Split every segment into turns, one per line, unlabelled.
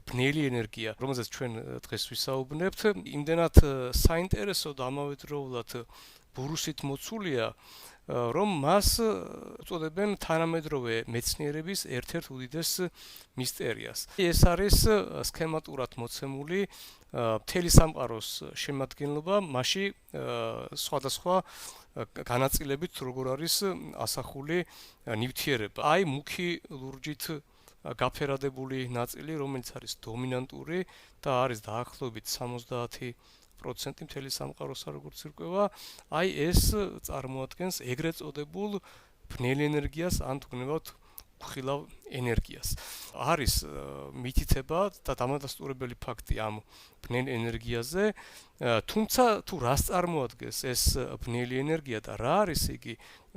ბნელი ენერგია, რომელზეც ჩვენ დღეს ვისაუბრებთ, იმდენად საინტერესო და ამავდროულად ბურუსით მოცულია, რომ მას უწოდებენ თანამედროვე მეცნიერების ერთ-ერთ უდიდეს მისტერიას. ეს არის სქემატურად მოცემული მთელი სამყაროს შემადგენლობა, მასში სხვადასხვა განაწილებით როგორ არის ასახული ნივთიერება. აი მუქი ლურჯით გაფერადებული ნაწილი, რომელიც არის დომინანტური და არის დაახლოებით 70% მთელი სამყაროსა როგორც ირკვევა, აი ეს წარმოადგენს ეგრეთ წოდებულ ბნელ ენერგიას ან თუ გნებავთ უხილავ ენერგიას. არის მითითება და დამადასტურებელი ფაქტი ამ ბნელ ენერგიაზე, თუმცა თუ რას წარმოადგენს ეს ბნელი ენერგია და რა არის იგი,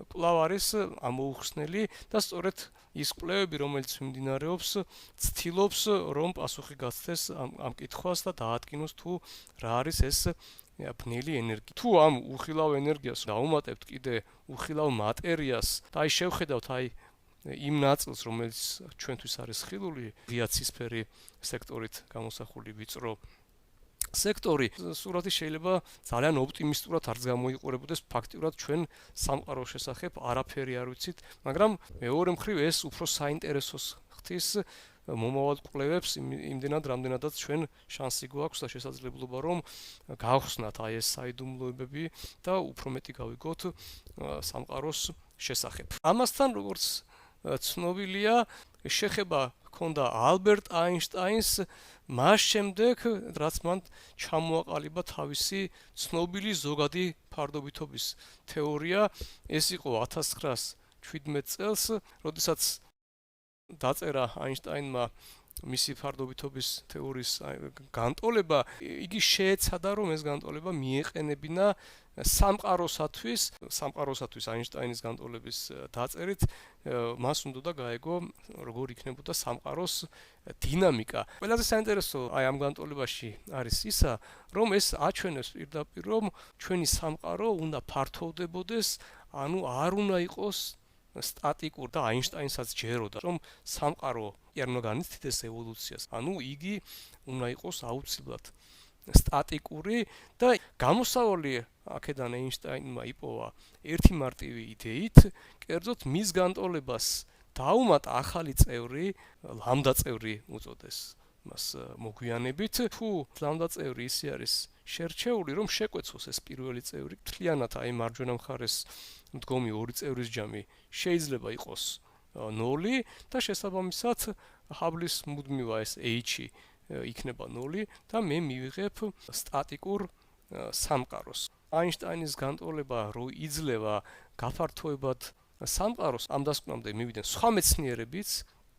კვლავ არის ამოუხსნელი და სწორედ ის კვლევები, რომელიც მიმდინარეობს, ცდილობს რომ პასუხი გაცდეს ამ კითხვას და დაადგინოს თუ რა არის ეს ბნელი ენერგია. თუ ამ უხილავ ენერგიას დავუმატებთ კიდე უხილავ მატერიას და აი შევხედავთ აი იმ ნაწილს, რომელიც ჩვენთვის არის ხილული, რადიაცისფერი სექტორით გამოსახული ვიწრო სექტორი, სურათი შეიძლება ძალიან ოპტიმისტურად არც გამოიყურებოდეს, ფაქტიურად ჩვენ სამყაროს შესახებ არაფერი არ ვიცით, მაგრამ მეორე მხრივ ეს უფრო საინტერესოს ხდის მომავალ კვლევებს იმდენად, რამდენადაც ჩვენ შანსი გვაქვს და შესაძლებლობა რომ გავხსნათ აი ეს საიდუმლოებები და უფრო მეტი გავიგოთ სამყაროს შესახებ. ამასთან როგორც ცნობილია, შეხება ჰქონდა ალბერტ აინშტაინს მას შემდეგ, რაც მან ჩამოაყალიბა თავისი ცნობილი ზოგადი ფარდობითობის თეორია, ეს იყო 1917 წელს, როდესაც დაწერა აინშტაინმა მისი ფარდობითობის თეორიის განტოლება, იგი შეეცადა რომ ეს განტოლება მიეყენებინა სამყაროსათვის აინშტაინის განტოლების დაწერით, მას უნდა გაეგო როგორ იქნებოდა სამყაროს დინამიკა. ყველაზე საინტერესო აი ამ განტოლებაში არის ისა, რომ ეს აჩვენებს პირდაპირ რომ ჩვენი სამყარო უნდა ფართოვდებოდეს, ანუ არ უნდა იყოს სტატიკურ და აინშტაინსაც ჯეროდა რომ სამყარო არ უნდა განიცდდეს ევოლუციას, ანუ იგი უნდა იყოს აუცილებლად სტატიკური და გამოსავალი აქედან აინშტაინმა იპოვა ერთი მარტივი იდეით, კერძოდ მის განტოლებას დაუმატა ახალი წევრი, ლამდა წევრი უწოდეს მას მოგვიანებით, თუ ლამდა წევრი ისე არის შერჩეული, რომ შეკვეცოს ეს პირველი წევრი, მთლიანად აი მარჯვენა მხარეს მდგომი ორი წევრის ჯამი შეიძლება იყოს 0 და შესაბამისად ჰაბლის მუდმივა ეს h-ი იქნება 0 და მე მივიღებ სტატიკურ სამყაროს. აინშტაინის განტოლება რო იძლევა გაფართოებად სამყაროს, ამ დასკვნამდე მივიდნენ სხვა მეცნიერებიც,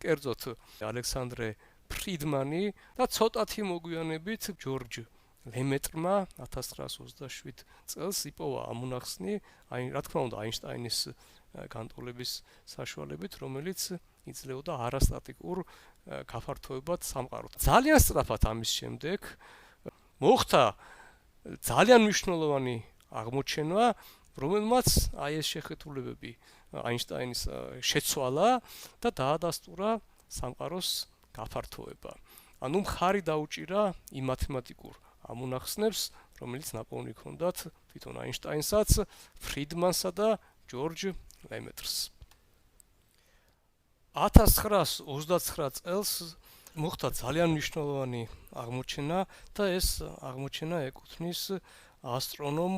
კერძოდ ალექსანდრე ფრიდმანი და ცოტათი მოგვიანებით ჯორჯ ლემეტრმა 1927 წელს იპოვა ამონახსნი, აი რა თქმა უნდა აინშტაინის განტოლების საშუალებით, რომელიც იძლეოდა არასტატიკურ გაფართოებად სამყაროს. ძალიან სწრაფად ამის შემდეგ მოხდა ძალიან მნიშვნელოვანი აღმოჩენა, რომელმაც აი ეს შეხედულებები აინშტაინის შეცვალა და დაადასტურა სამყაროს გაფართოება. ანუ მხარი დაუჭირა იმ მათემატიკურ ამონახსნებს, რომელიც ნაპოვნი ჰქონდათ თვითონ აინშტაინსაც, ფრიდმანსა და ჯორჯ ლემეტრს. 1929 წელს მოხდა ძალიან მნიშვნელოვანი აღმოჩენა და ეს აღმოჩენა ეკუთვნის ასტრონომ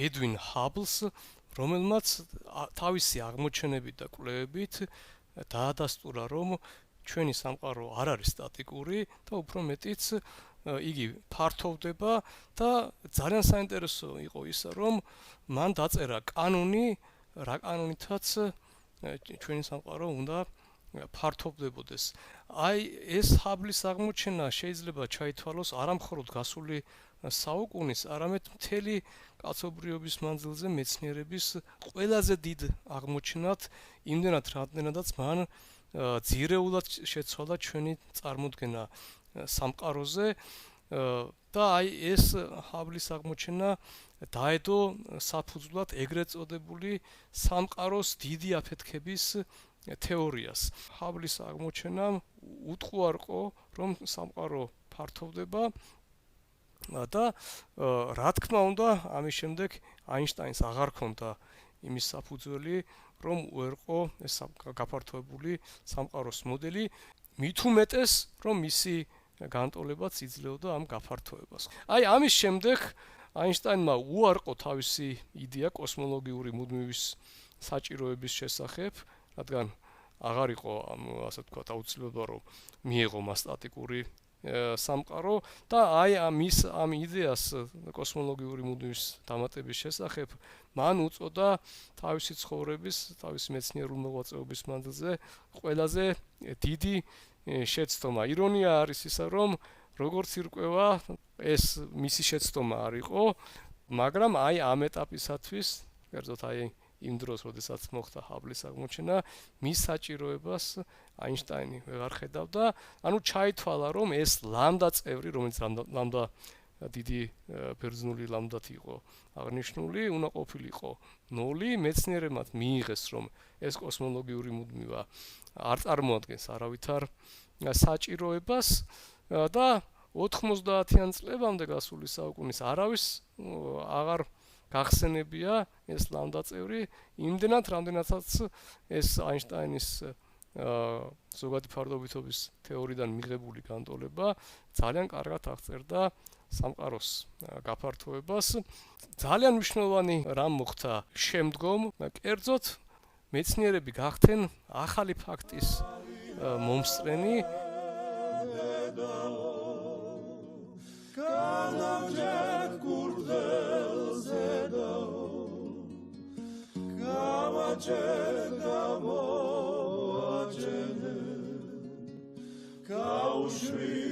ედვინ ჰაბლს, რომელმაც თავისი აღმოჩენებით და კვლევებით დაადასტურა, რომ ჩვენი სამყარო არ არის სტატიკური და უფრო მეტიც იგი ფართოვდება და ძალიან საინტერესო იყო ისა, რომ მან დაწერა კანონი, რა კანონითაც ჩვენი სამყარო უნდა ფართოვდებოდეს. აი ეს ჰაბლის აღმოჩენა შეიძლება ჩაითვალოს არამხოლოდ გასული საუკუნის, არამედ მთელი კაცობრიობის მანძილზე მეცნიერების ყველაზე დიდ აღმოჩენად, იმდენად რამდენადაც მან ძირეულად შეცვალა ჩვენი წარმოდგენა სამყაროზე და აი ეს ჰაბლის აღმოჩენა დაედო საფუძვლად ეგრეთ წოდებული სამყაროს დიდი აფეთქების თეორიას. ჰაბლის აღმოჩენამ უტყუარყო რომ სამყარო ფართოვდება და რა თქმა უნდა ამის შემდეგ აინშტაინს აღარ ჰქონდა იმის საფუძველი რომ უერყო ეს გაფართოებული სამყაროს მოდელი მით უმეტეს რომ მისი განტოლებაც იძლეოდა ამ გაფართოებას. აი ამის შემდეგ აინშტაინმა უარყო თავისი იდეა კოსმოლოგიური მუდმივის საჭიროების შესახებ, რადგან აღარ იყო ასე ვთქვათ აუცილებლობა რომ მიეღო მას სტატიკური სამყარო და აი ამ იდეას კოსმოლოგიური მუდმივის დამატების შესახებ მან უწოდა თავისი ცხოვრების, თავისი მეცნიერული მოღვაწეობის მანძილზე ყველაზე დიდი შეცდომა. ირონია არის ისა, რომ როგორც ირკვევა, ეს მისი შეცდომა არ იყო, მაგრამ აი ამ ეტაპისათვის, კერძოდ აი იმ დროს, როდესაც მოხდა ჰაბლის აღმოჩენა, მის საჭიროებას აინშტაინი ვეღარ ხედავდა, ანუ ჩაითვალა, რომ ეს ლამდა წევრი, რომელიც ლამდა დიდი ბერძნული ლამდათ იყო აღნიშნული, უნდა ყოფილიყო 0, მეცნიერებმა მიიღეს, რომ ეს კოსმოლოგიური მუდმივა არ წარმოადგენს არავითარ საჭიროებას და 90-იან წლებამდე გასული საუკუნის არავის აღარ გახსენებია ეს ლამდა წევრი, იმდენად რამდენადაც ეს აინშტაინის ზოგადი ფარდობითობის თეორიიდან მიღებული განტოლება ძალიან კარგად აღწერდა სამყაროს გაფართოებას. ძალიან მნიშვნელოვანი რამ მოხდა შემდგომ, კერძოდ მეცნიერები გახდნენ ახალი ფაქტის მომსწრენი. Kaushvi